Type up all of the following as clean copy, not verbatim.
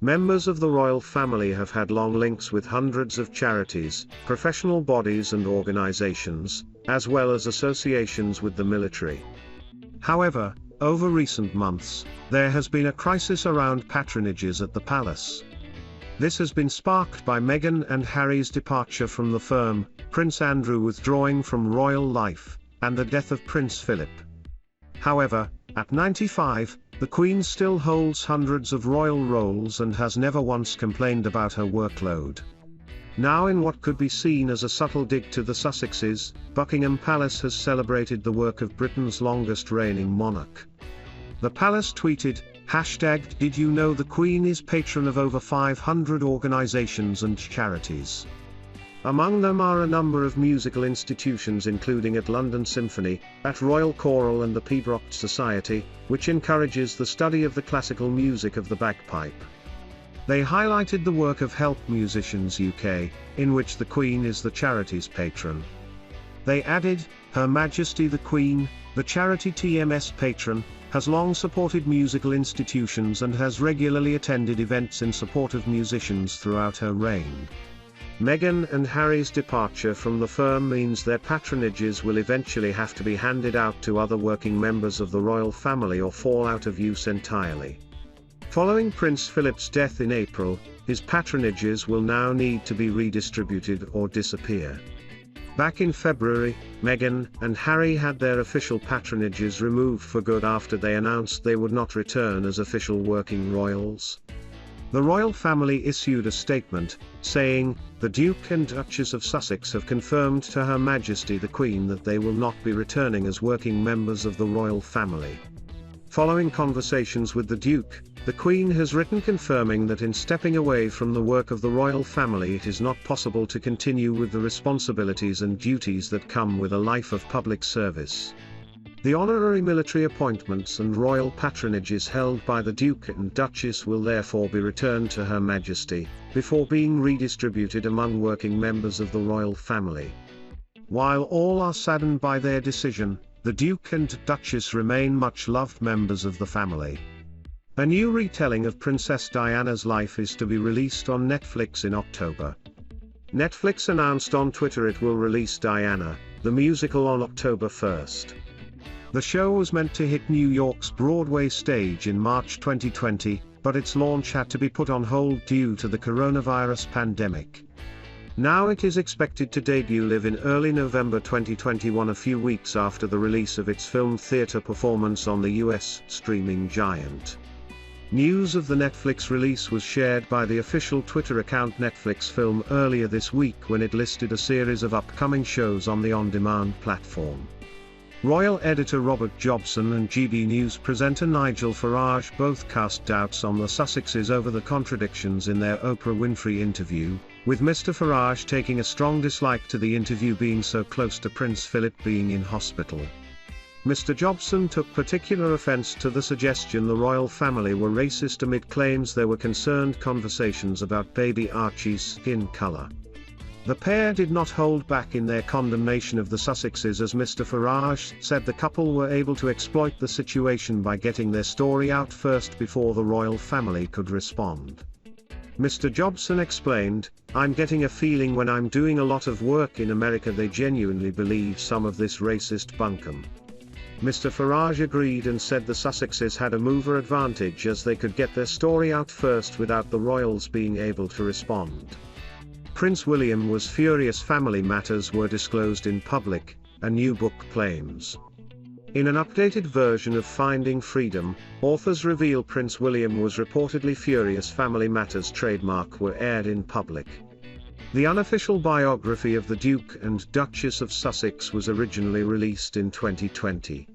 Members of the royal family have had long links with hundreds of charities, professional bodies and organizations, as well as associations with the military. However, over recent months, there has been a crisis around patronages at the palace. This has been sparked by Meghan and Harry's departure from the firm, Prince Andrew withdrawing from royal life, and the death of Prince Philip. However, at 95, the Queen still holds hundreds of royal roles and has never once complained about her workload. Now, in what could be seen as a subtle dig to the Sussexes, Buckingham Palace has celebrated the work of Britain's longest reigning monarch. The palace tweeted, #Did you know the Queen is patron of over 500 organizations and charities? Among them are a number of musical institutions including at London Symphony, at Royal Choral and the Pembroke Society, which encourages the study of the classical music of the bagpipe. They highlighted the work of Help Musicians UK, in which the Queen is the charity's patron. They added, Her Majesty the Queen, the charity TMS patron, has long supported musical institutions and has regularly attended events in support of musicians throughout her reign. Meghan and Harry's departure from the firm means their patronages will eventually have to be handed out to other working members of the royal family or fall out of use entirely. Following Prince Philip's death in April, his patronages will now need to be redistributed or disappear. Back in February, Meghan and Harry had their official patronages removed for good after they announced they would not return as official working royals. The royal family issued a statement, saying, "The Duke and Duchess of Sussex have confirmed to Her Majesty the Queen that they will not be returning as working members of the royal family." Following conversations with the Duke, the Queen has written confirming that in stepping away from the work of the royal family it is not possible to continue with the responsibilities and duties that come with a life of public service. The honorary military appointments and royal patronages held by the Duke and Duchess will therefore be returned to Her Majesty, before being redistributed among working members of the royal family. While all are saddened by their decision, the Duke and Duchess remain much-loved members of the family. A new retelling of Princess Diana's life is to be released on Netflix in October. Netflix announced on Twitter it will release Diana, the musical, on October 1st. The show was meant to hit New York's Broadway stage in March 2020, but its launch had to be put on hold due to the coronavirus pandemic. Now it is expected to debut live in early November 2021, a few weeks after the release of its film theater performance on the US streaming giant. News of the Netflix release was shared by the official Twitter account Netflix Film earlier this week when it listed a series of upcoming shows on the on-demand platform. Royal editor Robert Jobson and GB News presenter Nigel Farage both cast doubts on the Sussexes over the contradictions in their Oprah Winfrey interview, with Mr. Farage taking a strong dislike to the interview being so close to Prince Philip being in hospital. Mr. Jobson took particular offense to the suggestion the royal family were racist amid claims there were concerned conversations about baby Archie's skin color. The pair did not hold back in their condemnation of the Sussexes, as Mr. Farage said the couple were able to exploit the situation by getting their story out first before the royal family could respond. Mr. Jobson explained, "I'm getting a feeling when I'm doing a lot of work in America they genuinely believe some of this racist bunkum." Mr. Farage agreed and said the Sussexes had a mover advantage as they could get their story out first without the royals being able to respond. Prince William was furious family matters were disclosed in public, a new book claims. In an updated version of Finding Freedom, authors reveal Prince William was reportedly furious family matters trademark were aired in public. The unofficial biography of the Duke and Duchess of Sussex was originally released in 2020.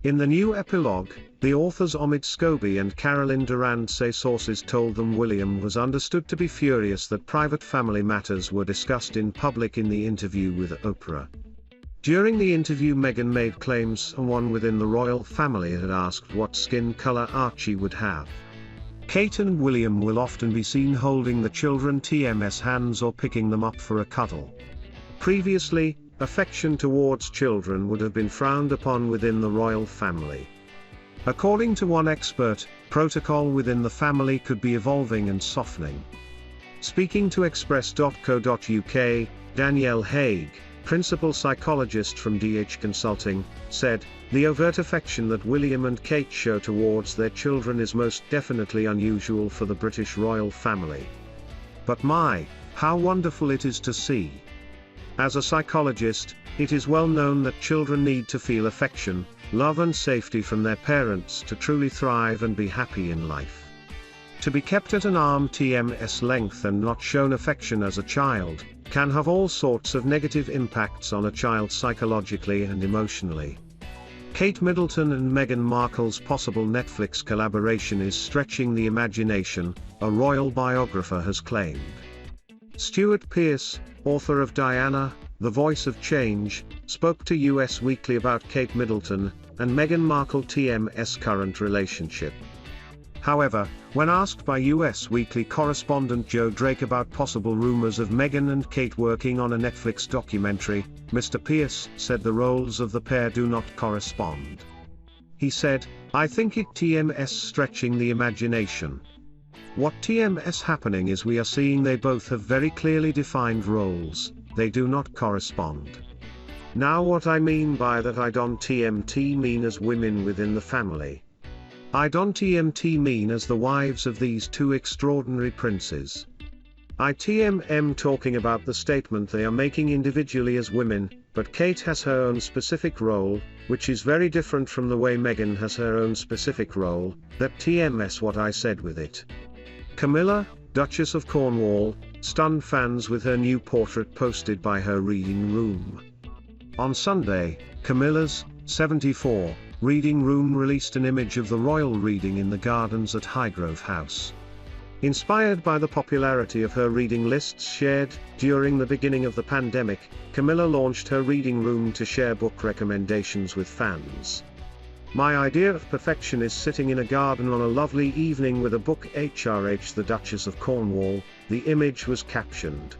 In the new epilogue, the authors Omid Scobie and Carolyn Durand say sources told them William was understood to be furious that private family matters were discussed in public in the interview with Oprah. During the interview, Meghan made claims someone within the royal family had asked what skin color Archie would have. Kate and William will often be seen holding the children TMS hands or picking them up for a cuddle. Previously, affection towards children would have been frowned upon within the royal family. According to one expert, protocol within the family could be evolving and softening. Speaking to Express.co.uk, Danielle Haig, principal psychologist from DH Consulting, said, "The overt affection that William and Kate show towards their children is most definitely unusual for the British royal family. But my, how wonderful it is to see." As a psychologist, it is well known that children need to feel affection, love and safety from their parents to truly thrive and be happy in life. To be kept at an arm's length and not shown affection as a child, can have all sorts of negative impacts on a child psychologically and emotionally. Kate Middleton and Meghan Markle's possible Netflix collaboration is stretching the imagination, a royal biographer has claimed. Stuart Pearce, author of Diana, The Voice of Change, spoke to US Weekly about Kate Middleton and Meghan Markle's current relationship. However, when asked by US Weekly correspondent Joe Drake about possible rumors of Meghan and Kate working on a Netflix documentary, Mr. Pearce said the roles of the pair do not correspond. He said, "I think it's stretching the imagination. What's happening is we are seeing they both have very clearly defined roles, they do not correspond. Now what I mean by that I don't mean as women within the family. I don't mean as the wives of these two extraordinary princes. I'm talking about the statement they are making individually as women, but Kate has her own specific role, which is very different from the way Meghan has her own specific role, that's what I said with it." Camilla, Duchess of Cornwall, stunned fans with her new portrait posted by her reading room. On Sunday, Camilla's, 74, reading room released an image of the royal reading in the gardens at Highgrove House. Inspired by the popularity of her reading lists shared during the beginning of the pandemic, Camilla launched her reading room to share book recommendations with fans. "My idea of perfection is sitting in a garden on a lovely evening with a book. The Duchess of Cornwall," the image was captioned.